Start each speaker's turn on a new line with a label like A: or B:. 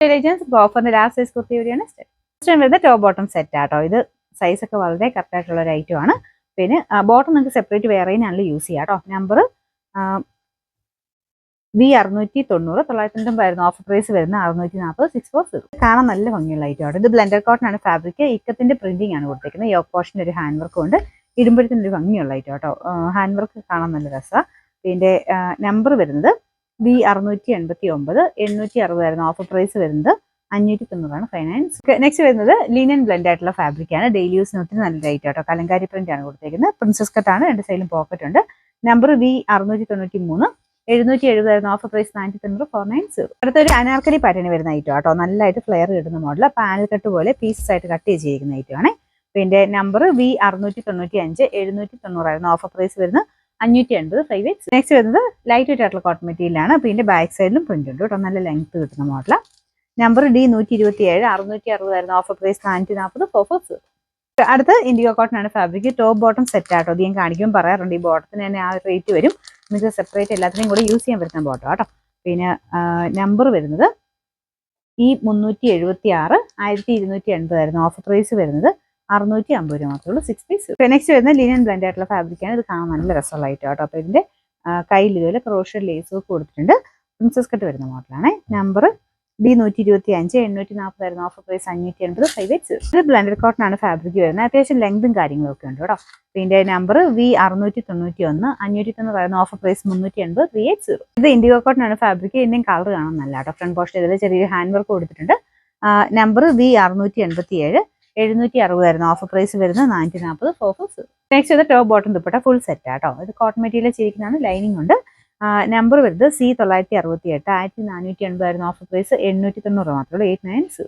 A: ഓഫറിന്റെ last size kurti കൂടിയാണ്. വരുന്ന top bottom set ആട്ടോ. ഇത് സൈസ് ഒക്കെ വളരെ കറക്റ്റ് ആയിട്ടുള്ള ഒരു ഐറ്റം ആണ്. പിന്നെ ബോട്ടം നിങ്ങൾക്ക് സെപ്പറേറ്റ് വേറെ ആണല്ലോ യൂസ് ചെയ്യാം കേട്ടോ. നമ്പർ V690 990 ഓഫർ പ്രൈസ് വരുന്ന 640 640. കാണാൻ നല്ല ഭംഗിയുള്ള ഐറ്റം ആണ്. ഇത് ബ്ലെൻഡർ കോട്ടൺ ആണ് ഫാബ്രിക്. ഇക്കത്തിന്റെ പ്രിന്റിംഗ് ആണ് കൊടുത്തിരിക്കുന്നത്. യോക്ക് പോർഷൻ്റെ ഒരു ഹാൻഡ് വർക്കും ഉണ്ട്. ഇടുമ്പോഴത്തേനും ഒരു ഭംഗിയുള്ള ഐറ്റം കേട്ടോ. ഹാൻഡ് വർക്ക് കാണാൻ നല്ല രസമാണ്. ഇതിന്റെ നമ്പർ വരുന്നത് V689 860 ഓഫർ പ്രൈസ് വരുന്നത് 590 ഫൈനാൻസ്. നെക്സ്റ്റ് വരുന്നത് ലിനൻ ബ്ലെൻഡ് ആയിട്ടുള്ള ഫാബ്രിക് ആണ്. ഡെയിലി യൂസിന് ഒത്തിരി നല്ല ലൈറ്റ് ആട്ടോ. കലങ്കാരി പ്രിന്റ് ആണ് കൊടുത്തേക്കുന്നത്. പ്രിൻസസ് കട്ട് ആണ്. 2 സൈഡിലും പോക്കറ്റ് ഉണ്ട്. Number V693 770 offer price 490 490. അടുത്തൊരു അനാർക്കലി പാറ്റേൺ വരുന്ന ഐറ്റം ആട്ടോ. നല്ലതായിട്ട് ഫ്ലെയർ കിട്ടുന്ന മോഡൽ. പാനൽ കട്ട് പോലെ പീസസ് ആയിട്ട് കട്ട് ചെയ്തിരിക്കുന്ന ഐറ്റം ആണ്. പിന്നെ നമ്പർ V695 790 ഓഫർ പ്രൈസ് വരുന്നത് 580 5X. നെക്സ്റ്റ് വരുന്നത് ലൈറ്റ് വെയിറ്റ് ആയിട്ടുള്ള കോട്ടൺ മെറ്റീരിയൽ ആണ്. പിന്നെ ബാക്ക് സൈഡിലും പ്രിന്റ് ഉണ്ട് കേട്ടോ. നല്ല ലെങ്ത് കിട്ടുന്ന model. Number D127 660 offer price 440 440. അടുത്ത് ഇൻഡിഗോ കോട്ടൺ ആണ് ഫാബ്രിക്. ടോപ്പ് ബോട്ടം സെറ്റ് ആട്ടോ. അത് ഞാൻ കാണിക്കുമ്പോൾ പറയാറുണ്ട്. ഈ ബോട്ടത്തിന് തന്നെ ആ റേറ്റ് വരും. നിങ്ങൾക്ക് സെപ്പറേറ്റ് എല്ലാത്തിനെയും കൂടെ യൂസ് ചെയ്യാൻ പറ്റുന്ന ബോട്ടം കേട്ടോ. പിന്നെ നമ്പർ വരുന്നത് E376 1280 ഓഫർ പ്രൈസ് വരുന്നത് 650 മാത്രമേ ഉള്ളൂ. 6 പീസ്. നെക്സ്റ്റ് വരുന്നത് ലിനൻ ബ്ലെൻഡ് ആയിട്ടുള്ള ഫാബ്രിക് ആണ്. ഇത് കാണാൻ നല്ല രസമുള്ള ഐറ്റം കേട്ടോ. അപ്പോൾ ഇതിന്റെ കയ്യിൽ ഇതുപോലെ ക്രോഷ്യൻ ലേസ് ഒക്കെ കൊടുത്തിട്ടുണ്ട്. പ്രിൻസസ് കട്ട് വരുന്ന മോഡലാണ്. Number D125 840 offer price 580 5X. ഇത് ബ്ലെൻഡഡ് കോട്ടൺ ആണ് ഫാബ്രിക് വരുന്നത്. അത്യാവശ്യം ലെങ്തും കാര്യങ്ങളൊക്കെ ഉണ്ട് കേട്ടോ. ഇതിന്റെ number V691 590 offer price 380 3X. ഇത് ഇൻഡിഗോ കോട്ടൺ ആണ് ഫാബ്രിക്. ഇതിന്റെയും കളർ കാണാൻ നല്ല കേട്ടോ. ഫ്രണ്ട് പോസ്റ്റ് ചെയ്തത് ചെറിയൊരു ഹാൻഡ് വർക്ക് കൊടുത്തിട്ടുണ്ട്. നമ്പർ V687 760 ഓഫർ പ്രൈസ് വരുന്നത് 440 440. നെക്സ്റ്റ് ഇത് top bottom dupatta full set ആട്ടോ. ഇത് കോട്ടൺ മെറ്റീരിയൽ ചെയ്തിരിക്കുന്നതാണ്. ലൈനിങ് ഉണ്ട്. നമ്പർ വരുന്നത് C968 1480 ഓഫർ പ്രൈസ് 890 മാത്രമേ ഉള്ളൂ. 890.